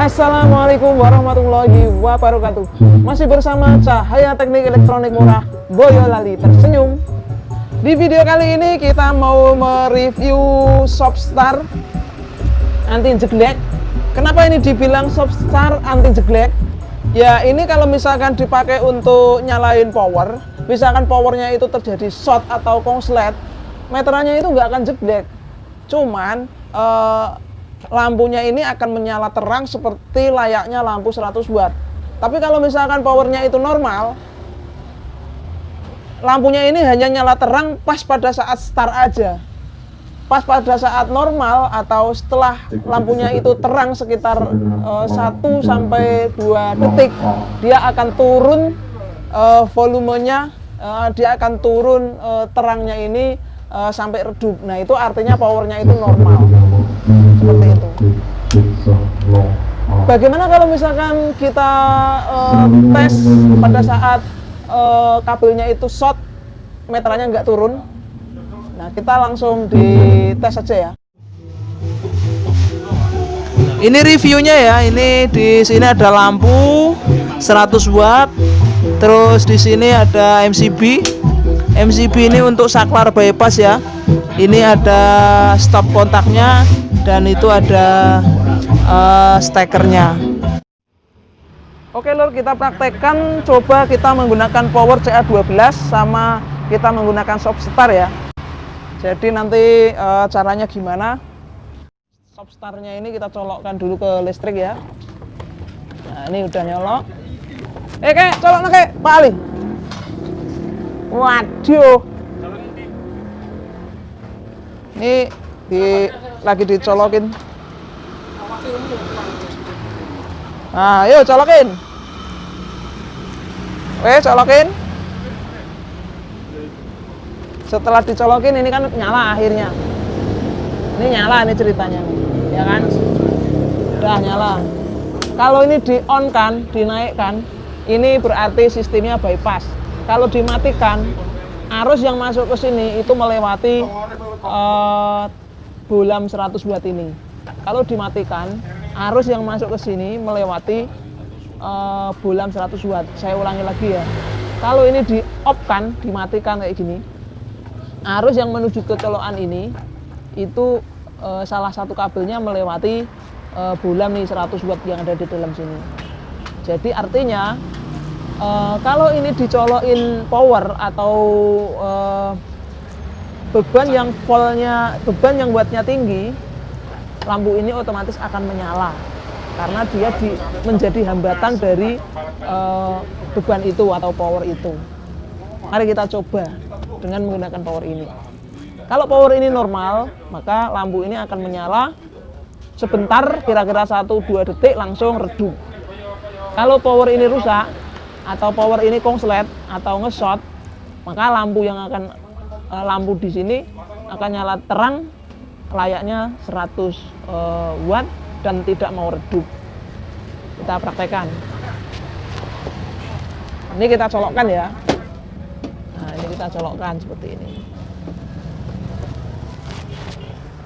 Assalamualaikum warahmatullahi wabarakatuh. Masih bersama Cahaya Teknik Elektronik Murah, Boyolali tersenyum. Di video kali ini kita mau mereview Shopstar anti jeglek. Kenapa ini dibilang Shopstar anti jeglek? Ya ini kalau misalkan dipakai untuk nyalain power, misalkan powernya itu terjadi short atau konslet, meterannya itu nggak akan jeglek. Cuman lampunya ini akan menyala terang seperti layaknya lampu 100 watt. Tapi kalau misalkan powernya itu normal, lampunya ini hanya nyala terang pas pada saat start aja. Pas pada saat normal atau setelah lampunya itu terang sekitar 1 sampai 2 detik, dia akan turun volumenya, dia akan turun terangnya ini sampai redup. Nah itu artinya powernya itu normal. Seperti itu. Bagaimana kalau misalkan kita tes pada saat kabelnya itu short, meterannya nggak turun? Nah kita langsung dites saja ya. Ini reviewnya ya. Ini di sini ada lampu 100 watt, terus di sini ada MCB. MCB ini untuk saklar bypass ya. Ini ada stop kontaknya dan itu ada stekernya. Oke lor, kita praktekkan. Coba kita menggunakan power CA12 sama kita menggunakan Shopstar ya. Jadi nanti caranya gimana? Shopstarnya ini kita colokkan dulu ke listrik ya. Nah ini udah nyolok. Kek, colok kek, Pak Ali. Waduh. Ini lagi dicolokin. Nah, yuk colokin. Colokin. Setelah dicolokin ini kan nyala akhirnya. Ini nyala ini ceritanya, ya kan? Udah nyala. Kalau ini di on kan, dinaikkan, ini berarti sistemnya bypass. Kalau dimatikan, arus yang masuk ke sini itu melewati bohlam 100 watt ini. Kalau dimatikan, arus yang masuk ke sini melewati bohlam 100 watt. Saya ulangi lagi ya. Kalau ini di off kan, dimatikan kayak gini, arus yang menuju ke colokan ini itu salah satu kabelnya melewati bohlam nih 100 watt yang ada di dalam sini. Jadi artinya kalau ini dicolokin power atau beban yang wattnya tinggi, lampu ini otomatis akan menyala karena dia menjadi hambatan dari beban itu atau power itu. Mari kita coba dengan menggunakan power ini. Kalau power ini normal, maka lampu ini akan menyala sebentar, kira-kira 1-2 detik langsung redup. Kalau power ini rusak atau power ini konslet atau nge-short, maka lampu di sini akan nyala terang layaknya 100 watt dan tidak mau redup. Kita praktekkan. Ini kita colokkan ya. Nah, ini kita colokkan seperti ini.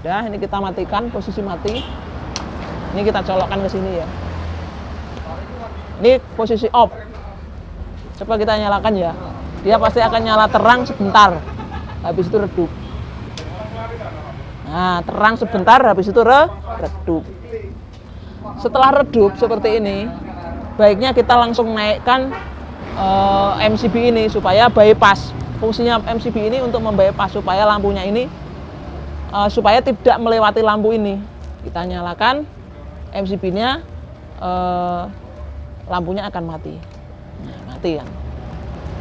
Udah, ini kita matikan, posisi mati. Ini kita colokkan ke sini ya. Ini posisi off. Coba kita nyalakan ya. Dia pasti akan nyala terang sebentar, habis itu redup. Nah, terang sebentar, habis itu redup. Setelah redup seperti ini, baiknya kita langsung naikkan MCB ini supaya bypass. Fungsinya MCB ini untuk membypass supaya lampunya ini supaya tidak melewati lampu ini. Kita nyalakan MCB-nya, lampunya akan mati. Nah, mati kan.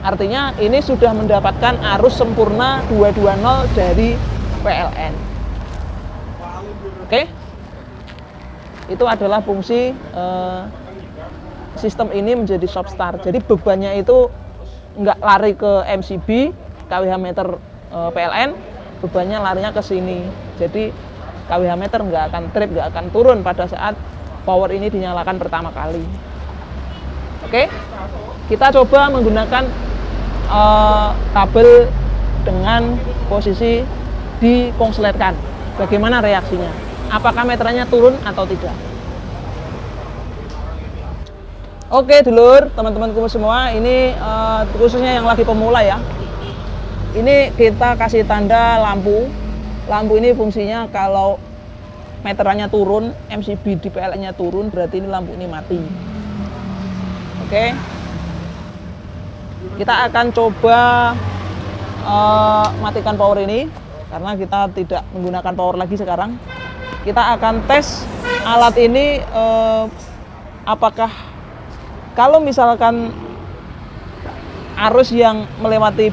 Artinya ini sudah mendapatkan arus sempurna 220 dari PLN. Oke? Itu adalah fungsi sistem ini menjadi Shopstar. Jadi bebannya itu nggak lari ke MCB, kWh meter PLN, bebannya larinya ke sini. Jadi kWh meter nggak akan trip, nggak akan turun pada saat power ini dinyalakan pertama kali. Oke? Kita coba menggunakan kabel dengan posisi dikonsletkan. Bagaimana reaksinya? Apakah meterannya turun atau tidak? Oke dulur, teman-temanku semua, ini khususnya yang lagi pemula ya. Ini kita kasih tanda lampu. Lampu ini fungsinya kalau meterannya turun, MCB di PLN-nya turun, berarti ini lampu ini mati. Oke. Kita akan coba matikan power ini karena kita tidak menggunakan power lagi sekarang. Kita akan tes alat ini apakah kalau misalkan arus yang melewati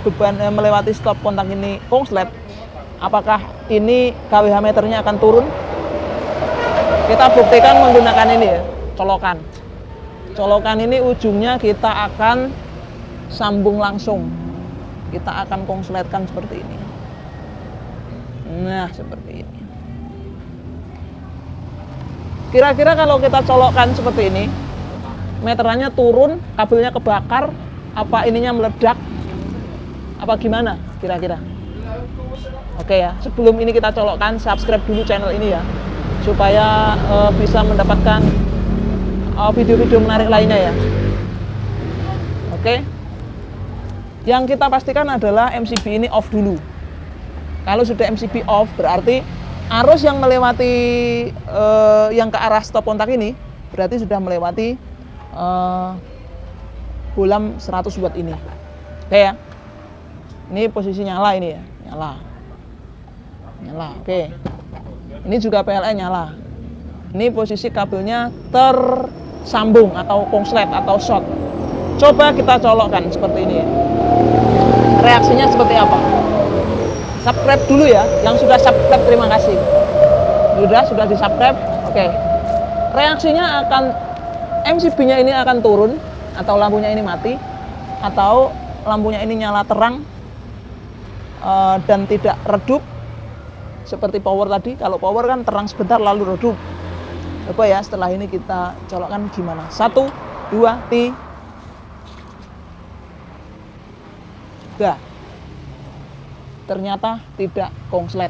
stop kontak ini konslet, apakah ini kWh meternya akan turun? Kita buktikan menggunakan ini ya, colokan. Colokan ini ujungnya kita akan sambung langsung. Kita akan konsletkan seperti ini. Nah, seperti ini. Kira-kira kalau kita colokkan seperti ini, meterannya turun, kabelnya kebakar, apa ininya meledak, apa gimana kira-kira? Oke ya, sebelum ini kita colokkan, subscribe dulu channel ini ya, supaya bisa mendapatkan video-video menarik lainnya ya. Oke. Yang kita pastikan adalah MCB ini off dulu. Kalau sudah MCB off, berarti arus yang melewati yang ke arah stop kontak ini berarti sudah melewati bohlam 100 watt ini. Oke ya. Ini posisi nyala ini ya, nyala. Oke. Ini juga PLN nyala. Ini posisi kabelnya tersambung atau konslet atau short. Coba kita colokkan seperti ini ya. Reaksinya seperti apa? Subscribe dulu ya, yang sudah subscribe terima kasih. Sudah di subscribe. Oke. Reaksinya akan MCB-nya ini akan turun atau lampunya ini mati atau lampunya ini nyala terang dan tidak redup seperti power tadi. Kalau power kan terang sebentar lalu redup. Coba ya setelah ini kita colokkan gimana. 1, 2, 3. Ternyata tidak konslet.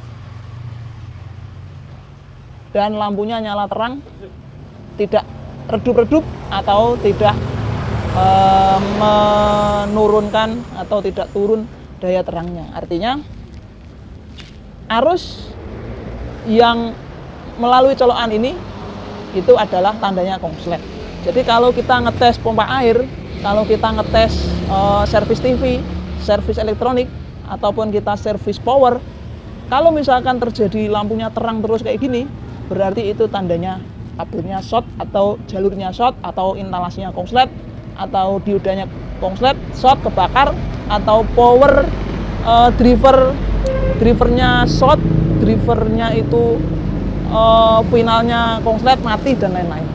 Dan lampunya nyala terang, tidak redup-redup atau tidak menurunkan atau tidak turun daya terangnya. Artinya arus yang melalui colokan ini itu adalah tandanya konslet. Jadi kalau kita ngetes pompa air, kalau kita ngetes servis TV, servis elektronik, ataupun kita servis power, kalau misalkan terjadi lampunya terang terus kayak gini, berarti itu tandanya kabelnya short atau jalurnya short atau instalasinya konslet atau diodanya konslet, short, kebakar, atau power drivernya short, drivernya itu finalnya konslet, mati dan lain-lain.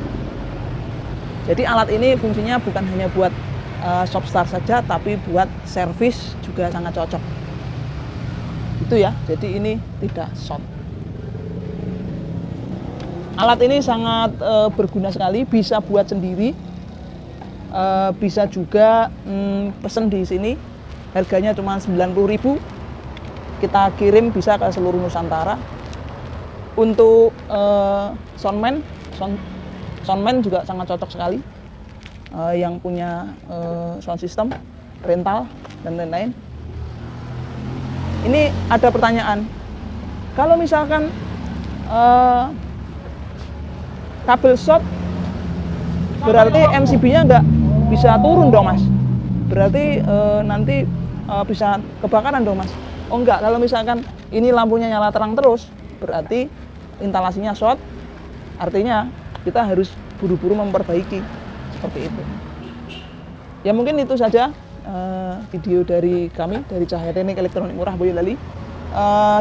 Jadi alat ini fungsinya bukan hanya buat shop start saja, tapi buat servis juga sangat cocok. Itu ya, jadi ini tidak short. Alat ini sangat berguna sekali, bisa buat sendiri, bisa juga pesen di sini. Harganya cuma 90.000. Kita kirim bisa ke seluruh Nusantara. Untuk soundman juga sangat cocok sekali. Yang punya sound system, rental dan lain-lain. Ini ada pertanyaan, kalau misalkan kabel short, berarti MCB-nya nggak bisa turun dong mas? Berarti nanti bisa kebakaran dong mas? Oh enggak, kalau misalkan ini lampunya nyala terang terus, berarti instalasinya short, artinya kita harus buru-buru memperbaiki, seperti itu. Ya mungkin itu saja video dari kami, dari Cahaya Teknik Elektronik Murah Boyolali.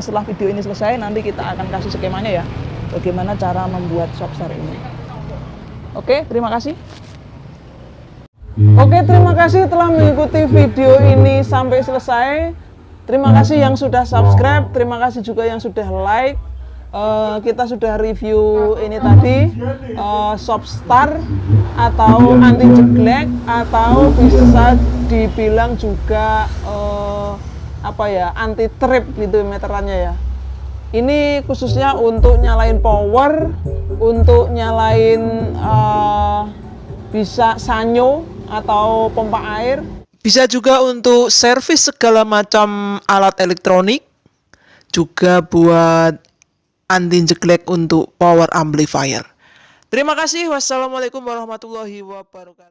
Setelah video ini selesai, nanti kita akan kasih skemanya ya, bagaimana cara membuat shopstar ini. Oke, terima kasih. Oke, terima kasih telah mengikuti video ini sampai selesai. Terima kasih yang sudah subscribe, terima kasih juga yang sudah like. Kita sudah review ini tadi, shopstar atau anti jeglek, atau bisa dibilang juga anti trip gitu meterannya ya. Ini khususnya untuk nyalain power, untuk nyalain bisa sanyo atau pompa air. Bisa juga untuk servis segala macam alat elektronik, juga buat anti jeglek untuk power amplifier. Terima kasih. Wassalamualaikum warahmatullahi wabarakatuh.